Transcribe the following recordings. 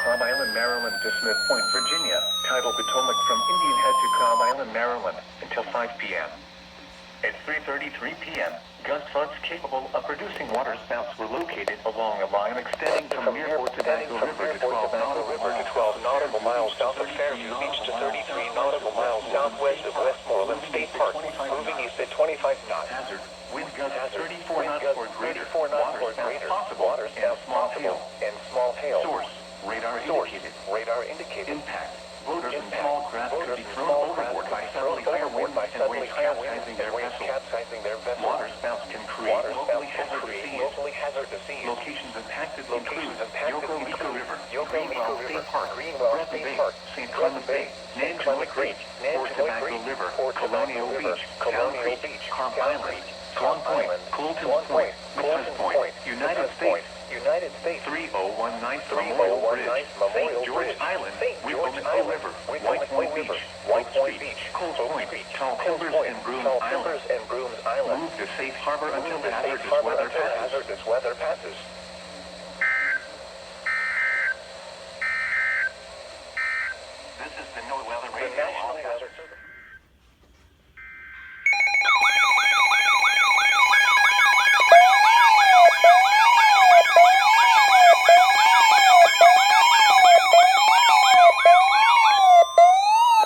Cobb Island, Maryland to Smith Point, Virginia. Tidal Potomac from Indian Head to Cobb Island, Maryland until 5 p.m. At 3:33 p.m., gust fronts capable of producing waterspouts were located along a line extending from Nearport to Tobacco River to 12 nautical miles south of Fairview Beach to 33 nautical miles southwest of Westmoreland State Park, moving east at 25 knots. Hazard. Wind gusts 34 knots or greater. Waterspouts possible and small hail. Source. Radar indicated. Impact. Boaters and small craft could be thrown overboard by suddenly higher winds and waves capsizing their vessels. Waterspouts can create locally hazardous seas. Locations impacted include Yoko River, Greenwell State Park, Breathitt Bay, St. Clement Bay, Nantucket Creek, Port Tobacco River, Colonial Beach, Town Creek, Cobb Island, Swan Point, Colton's Point, Mitchell's Point, United States, 30193 Memorial Bridge, St. George Island, Wicomico River, White Point Beach, Coles Point, Tall Timbers and Brooms Island. Move to safe harbor until hazardous weather passes. This is the NOAA Weather Radio.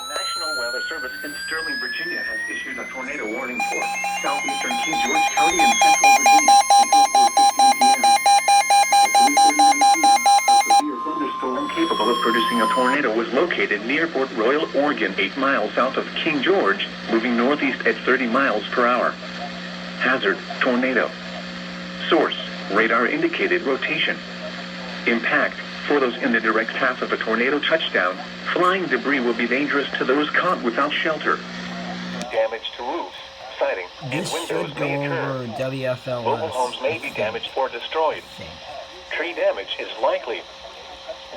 National Weather Service. Southeastern King George County and Central Virginia until 4:15 p.m. At 3:39 p.m., a severe thunderstorm capable of producing a tornado was located near Port Royal, Oregon, 8 miles south of King George, moving northeast at 30 miles per hour. Hazard: tornado. Source: radar indicated rotation. Impact: for those in the direct path of a tornado touchdown, flying debris will be dangerous to those caught without shelter. Damage to roofs, siding, and windows may occur. Mobile homes may be damaged or destroyed. Tree damage is likely.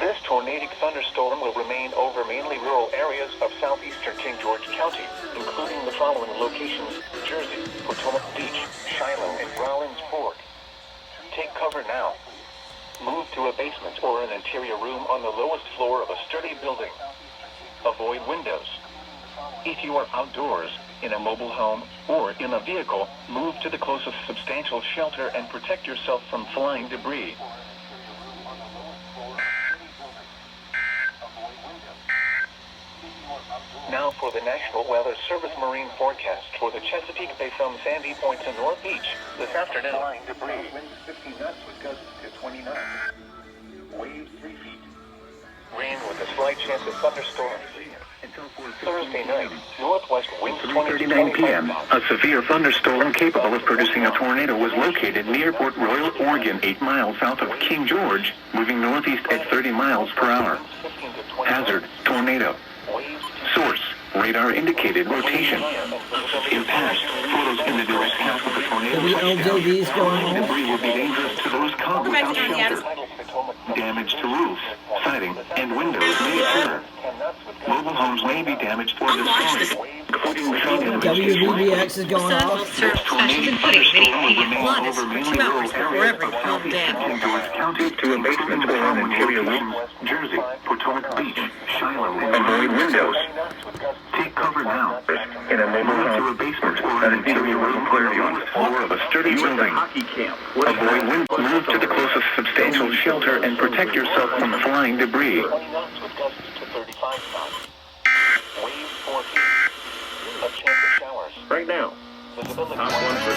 This tornadic thunderstorm will remain over mainly rural areas of southeastern King George County, including the following locations: Jersey, Potomac Beach, Shiloh, and Rawlins Fork. Take cover now. Move to a basement or an interior room on the lowest floor of a sturdy building. Avoid windows. If you are outdoors, in a mobile home, or in a vehicle, move to the closest substantial shelter and protect yourself from flying debris. Now for the National Weather Service marine forecast for the Chesapeake Bay from Sandy Point to North Beach this afternoon. Flying debris. Winds 15 knots with gusts to 20 knots. Waves 3 feet. Rain with a slight chance of thunderstorms. Thursday night, northwest winds 3:39 p.m. A severe thunderstorm capable of producing a tornado was located near Port Royal, Oregon, 8 miles south of King George, moving northeast at 30 miles per hour. Hazard: tornado. Source: radar indicated rotation. Impact: photos in the direct path of the tornado. Debris will be dangerous to those caught without shelter. Damage to roofs, siding, and windows may occur. Mobile homes may be damaged or destroyed, including the WVBX is going off. Serves special including video plus for 2 hours before every calm down. County to a basement or an interior room. Jersey, Potomac Beach, Shiloh, avoid windows. Take cover now. In a mobile home to a basement or an interior room on the floor of a sturdy building. Avoid windows. Move to the closest substantial shelter and protect yourself from flying debris. Waves 4 feet. A chance of showers. Right now. Visibility top 1 for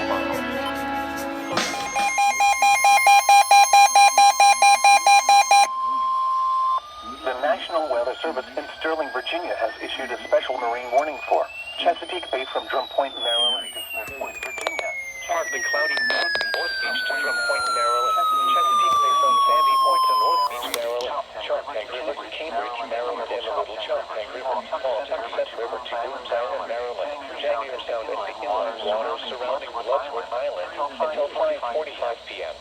miles. The National Weather Service in Sterling, Virginia has issued a special marine warning for Chesapeake Bay from Drum Point, Maryland to Smith Point, Virginia. Partly cloudy North Beach to Drum Point, Maryland. Chesapeake Bay from Sandy Point to North Beach, Maryland. Choptank River to Cambridge, Maryland, and the Little Choptank River. Small Somerset River to Brooms Island, Maryland. Jaguar Sound and the inland waters surrounding Bloodsworth Island until 5:45 p.m.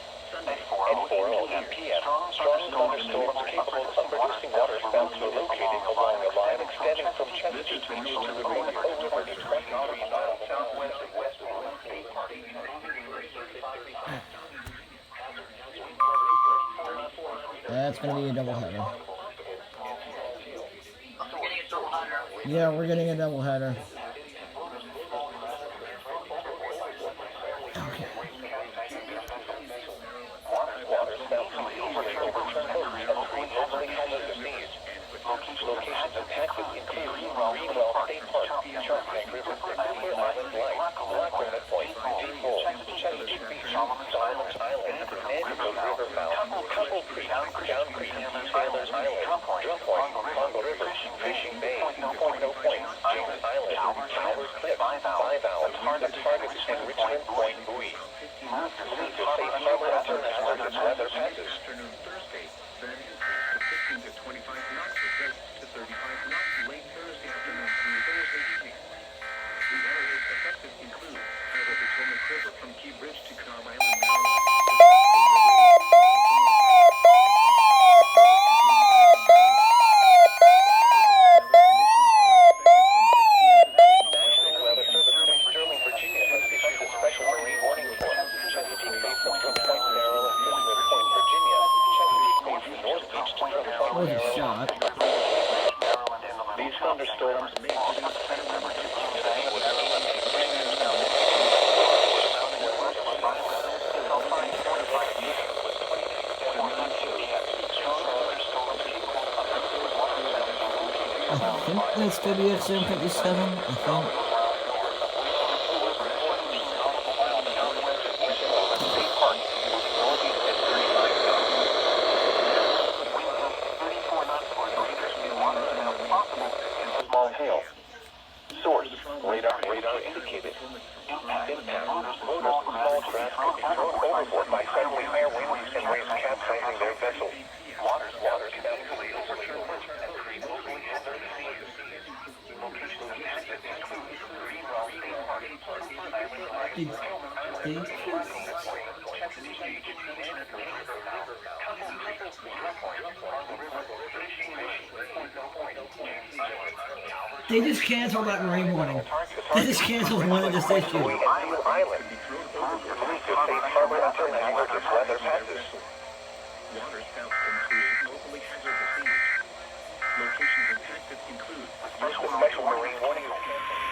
At 4:08 p.m., strong thunderstorms capable of producing waterspouts were located along a line extending from Chesapeake Beach to the Wicomico River to 23 miles southwest of Westmoreland State Park. That's gonna be a doubleheader. Yeah, we're getting a doubleheader. Okay. Locations impacted include Greenwell State Park, Charles River, Clear Island Light, Black Granite Point, Depot, Chesapeake Beach, Solomon's Island, Mandeville River Mouth, Couple Creek, Down Creek, Taylor's Island, Drum Point, Congo River, Fishing Bay, Point No Point, James Island, Towers Cliff, Five Hours, Targets, and Richmond Point Buoy. Move to safe harbor until hazardous weather passes. Afternoon Thursday, then increase to 15 to 25 knots with gusts to 35 knots late Thursday afternoon through Thursday evening. The areas affected include the Potomac River from Key Bridge to Cobb Island, National Weather Service in Sterling, Virginia has issued a special marine warning for Chesapeake Bay from Drum Point, Merrill, and Fisher Point, Virginia. Chesapeake Bay from North Beach to Drum Point, What a Merrill. shot. These thunderstorms may produce I think that's WX 757, I think. small hail. Source, radar indicated. Impact, motors and small craft could be thrown overboard by suddenly higher winds and waves capsizing their vessel. Waters evacuate overturned and create locally hazardous seas. Locations impacted include Greenwell State Park, Island Light, Chesapeake Beach, Mandeville River Mouth, Couple Creek, Drum Point, Congo River, Fishing Bay, Point No Point, James Island, Towers. They just canceled that rain warning. They just canceled one of this issue. Island. Move to safe harbor until hazardous weather passes. waters south can create locally hazardous seas. Locations impacted include The special marine warning is canceled.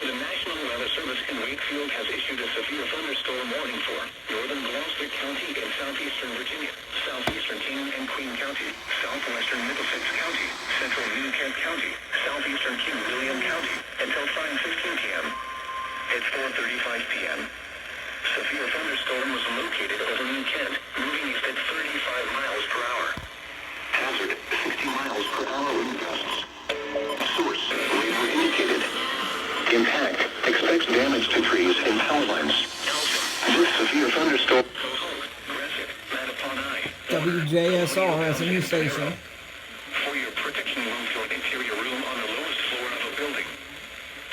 The National Weather Service in Wakefield has issued a severe thunderstorm warning for northern Gloucester County and southeastern Virginia, southeastern King and Queen County, southwestern Middlesex County, central New Kent County, southeastern King William County, until 5:15 p.m. At 4:35 p.m. Severe thunderstorm was located over New Kent, moving east at 35 miles per hour. Hazard, 60 miles per hour wind gusts. Source, radar indicated. Impact, expects damage to trees and power lines. This severe thunderstorm. WJSR has a new station. For your protection, move to an interior room on the lowest floor of a building.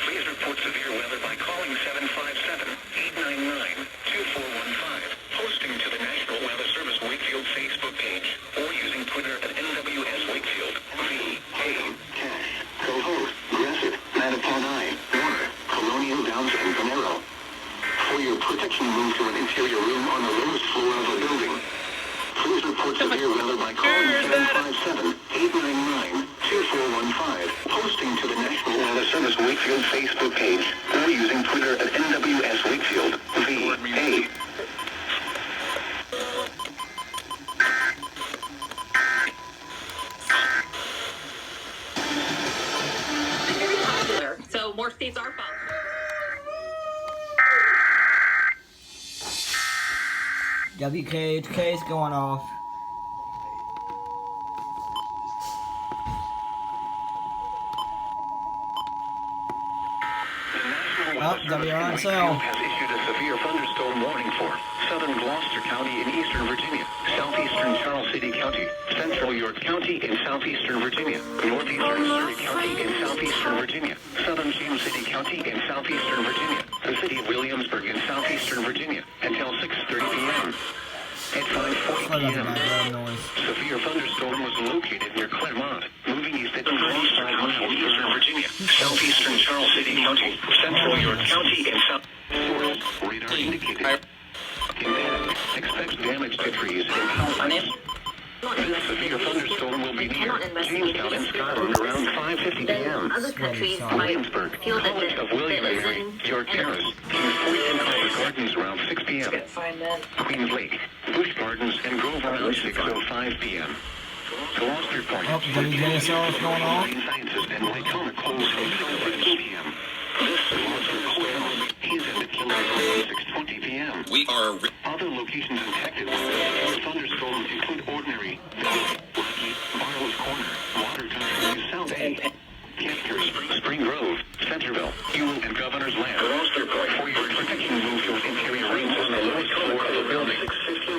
Please report severe weather by calling 757-899-2415, posting to the National Weather Service Wakefield Facebook page, or using Twitter at NWS Wakefield. VA, Cash, Cohoe, Gresham, Mattapan, Warner, Colonial Downs, and Panero. For your protection, move to an interior room on the lowest floor of a building. Please report severe weather by calling 757-899-2415, posting to the National Weather Service Wakefield Facebook page, or using Twitter at NWS Wakefield. VA. So more states are following. WKHK is going off. WRXL has issued a severe thunderstorm warning for southern Gloucester County in eastern Virginia, southeastern Charles City County, central York County in southeastern Virginia, northeastern Surrey County in southeastern Virginia, southern James City County in southeastern Virginia, the city of Williamsburg in southeastern Virginia, until 6:30 p.m. At 5:40 p.m., severe thunderstorm was located near Claremont, moving east at 25 miles eastern Virginia, southeastern in Charles City County, Central York County, and South. Source, radar indicated. Expect damage to trees in houses. This severe thunderstorm will be near Jamestown in Scotland around 5:50 p.m. Other countries might Williamsburg, feel that College of William and Mary, York Terrace, Kings Point and Covent Gardens around 6 p.m. Queens Lake, Busch Gardens, and Grove around 6:05 p.m. Gloucester Point, Oh, did you get yourself going on? Marine Sciences, and Lycoma close from 6 p.m. This Gloucester Hotel is at the King around 6:20 p.m. We are Other locations infected with the thunderstorm include Ordinary, Rocky, Barlow's Corner, Water Country, South Bay, Camp Curry, Spring Grove, Centerville, Ewell, and Governor's Land. For your protection, move to interior rooms on the lowest floor of the building.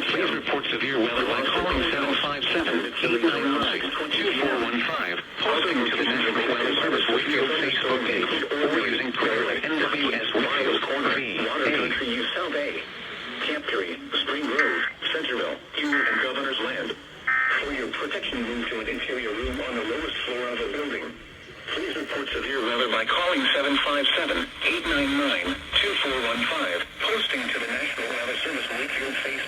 Please report severe weather by calling 757-896-2415, posting to the National Weather Service Wakefield Facebook page, or using Twitter at NWS Wakefield Corner Water Country, South Bay, Camp Curry, Spring Grove, Centerville, Ewell, and Governor's Land. For your protection, move to an interior room on the lowest floor of a building. Please report severe weather by calling 757-899-2415, posting to the National Weather Service Wakefield Facebook